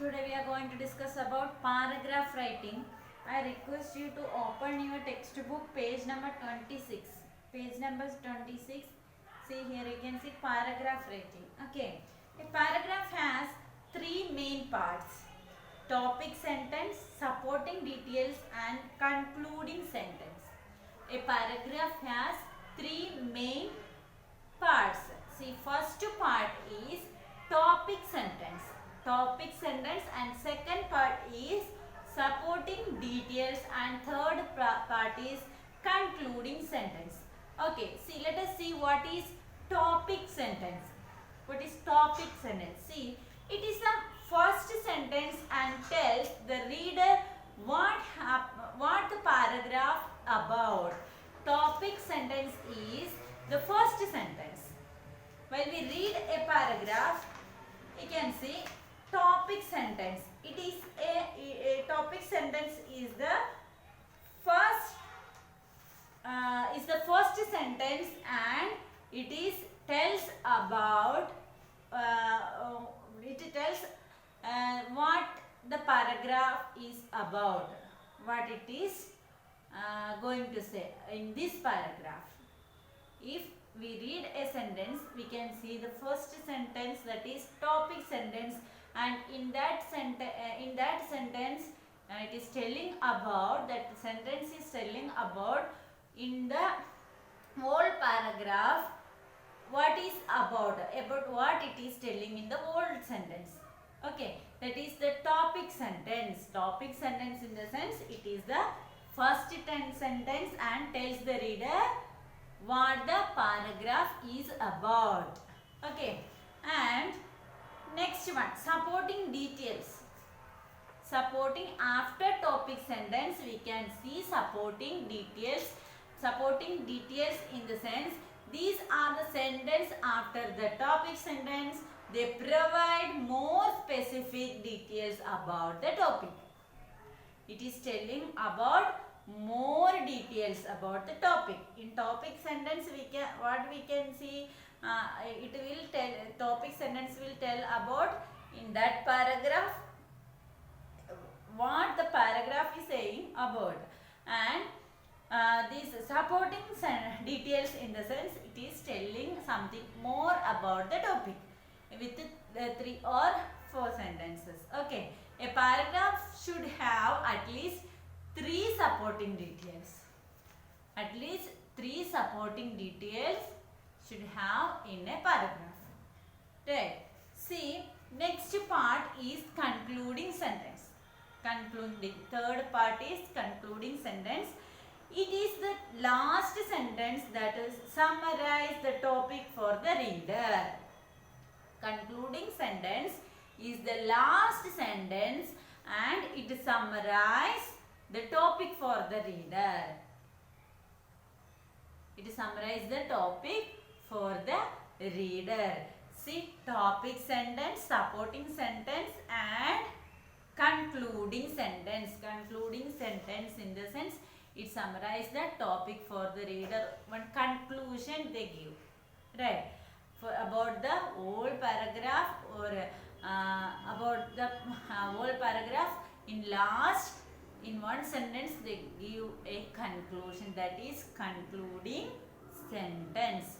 Today we are going to discuss about paragraph writing. I request you to open your textbook page number 26. Page number 26. See here you can see paragraph writing. Okay. A paragraph has three main parts. Topic sentence, supporting details and concluding sentence. A paragraph has three main parts. See, first part is topic sentence. Topic sentence, and second part is supporting details, and third part is concluding sentence. Okay, see, let us see what is topic sentence. What is topic sentence? See, it is the first sentence and tells the reader what the paragraph about. Topic sentence is the first sentence. When we read a paragraph, you can see topic sentence. It is a topic sentence is the first sentence, and it tells about what the paragraph is about, what it is going to say in this paragraph. If we read a sentence, we can see the first sentence, that is topic sentence, and in that sentence it is telling about, that sentence is telling about in the whole paragraph what is about what it is telling in the whole sentence. Okay, that is the topic sentence. Topic sentence in the sense it is the first sentence and tells the reader what the paragraph is about. Okay, and next one, supporting details. Supporting after topic sentence, we can see supporting details. Supporting details in the sense, these are the sentence after the topic sentence. They provide more specific details about the topic. It is telling about more details about the topic. In topic sentence, we can see it will tell, topic sentence will tell about in that paragraph what the paragraph is saying about, and these supporting details in the sense it is telling something more about the topic with 3 or 4 sentences. Okay, a paragraph should have at least 3 supporting details. At least 3 supporting details should have in a paragraph. Right. See, next part is concluding sentence. Concluding. Third part is concluding sentence. It is the last sentence that is summarize the topic for the reader. Concluding sentence is the last sentence and it summarizes the topic for the reader. It summarizes the topic for the reader. See, topic sentence, supporting sentence and concluding sentence. Concluding sentence in the sense it summarizes the topic for the reader. One conclusion they give. Right. For about the whole paragraph or about the whole paragraph, in last, in one sentence they give a conclusion, that is concluding sentence.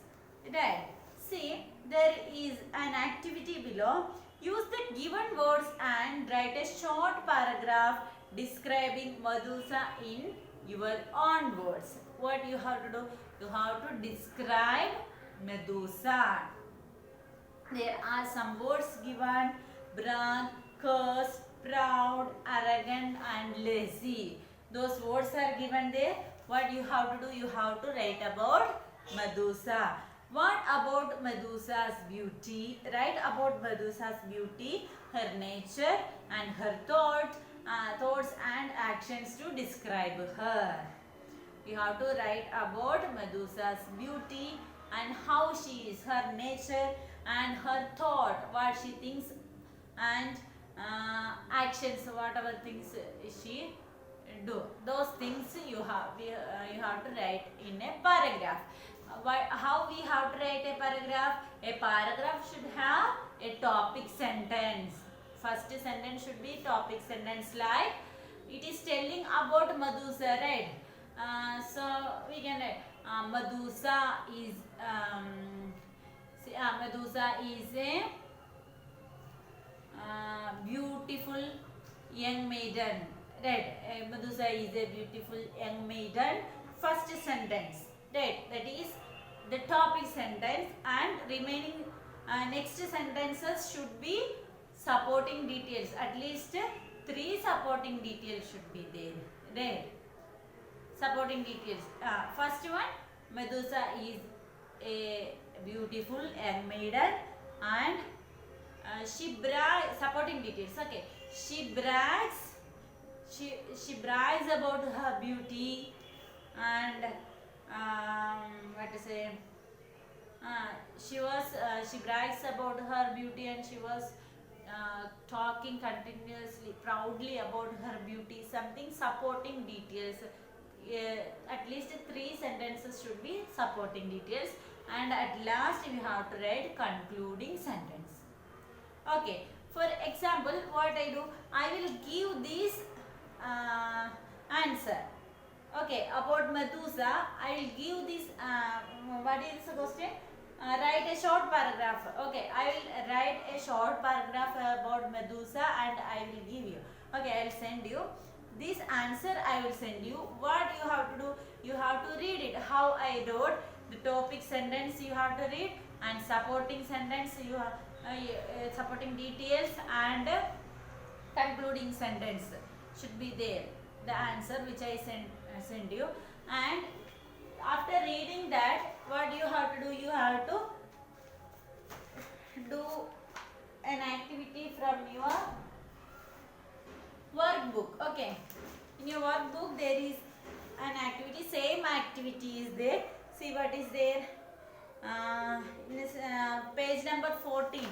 Right. See, there is an activity below. Use the given words and write a short paragraph describing Medusa in your own words. What you have to do? You have to describe Medusa. There are some words given: brave, cursed, proud, arrogant and lazy. Those words are given there. What you have to do? You have to write about Medusa. What about Medusa's beauty? Write about Medusa's beauty, her nature and her thoughts and actions to describe her. You have to write about Medusa's beauty and how she is, her nature and her thought, what she thinks, and actions, whatever things she do. Those things you have to write in a paragraph. How we have to write a paragraph? A paragraph should have a topic sentence. first sentence should be topic sentence, like it is telling about Medusa, right? So we can write Medusa is Medusa is a beautiful young maiden, right? Medusa is a beautiful young maiden. First sentence, right? That is the topic sentence, and remaining next sentences should be supporting details. At least 3 supporting details should be there, right? Supporting details. First one, Medusa is a beautiful young maiden, and she brags. Supporting details. Okay, she brags. She brags about her beauty, and what to say? She brags about her beauty, and she was talking continuously proudly about her beauty. Something supporting details. At least 3 sentences should be supporting details, and at last we have to write concluding sentence. Okay, for example, what I do, I will give this answer. Okay, about Medusa, I will give this. What is the question? Write a short paragraph. Okay, I will write a short paragraph about Medusa, and I will give you. Okay, I will send you this answer. I will send you. What you have to do? You have to read it. How I wrote the topic sentence. You have to read, and supporting sentence. You have supporting details, and concluding sentence should be there. The answer which I send you, and after reading that, what you have to do? You have to do an activity from your workbook. Okay, in your workbook there is an activity. Same activity is there. See what is there. In this, page number 14,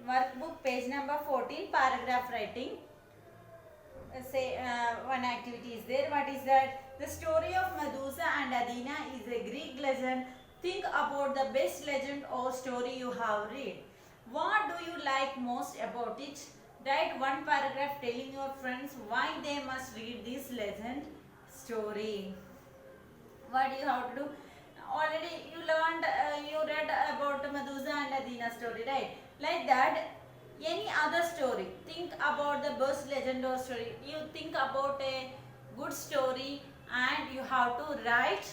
workbook page number 14, paragraph writing. Say one activity is there. What is that? The story of Medusa and Athena is a Greek legend. Think about the best legend or story you have read. What do you like most about it? Write one paragraph telling your friends why they must read this legend story. What do you have to do? Already you learned, you read about Medusa and Athena story, right? Like that, any other story. Think about the best legend or story. You think about a good story, and you have to write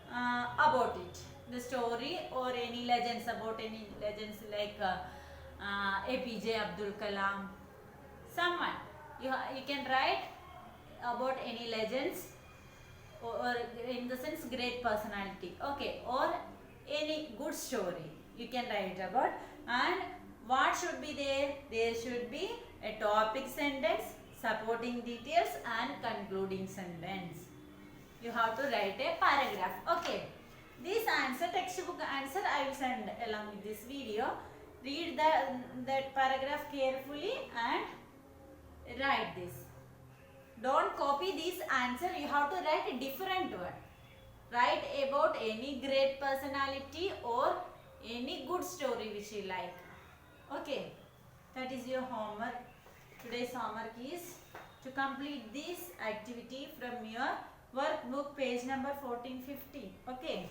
about it. The story or any legends, about any legends like APJ Abdul Kalam. Someone. You can write about any legends, or in the sense great personality. Okay, or any good story you can write about. And what should be there? There should be a topic sentence, supporting details, and concluding sentence. You have to write a paragraph. Okay, this answer, textbook answer, I will send along with this video. Read that paragraph carefully and write this. Don't copy this answer. You have to write a different one. Write about any great personality or any good story which you like. Okay, that is your homework. Today's homework is to complete this activity from your workbook page number 14-15. Okay.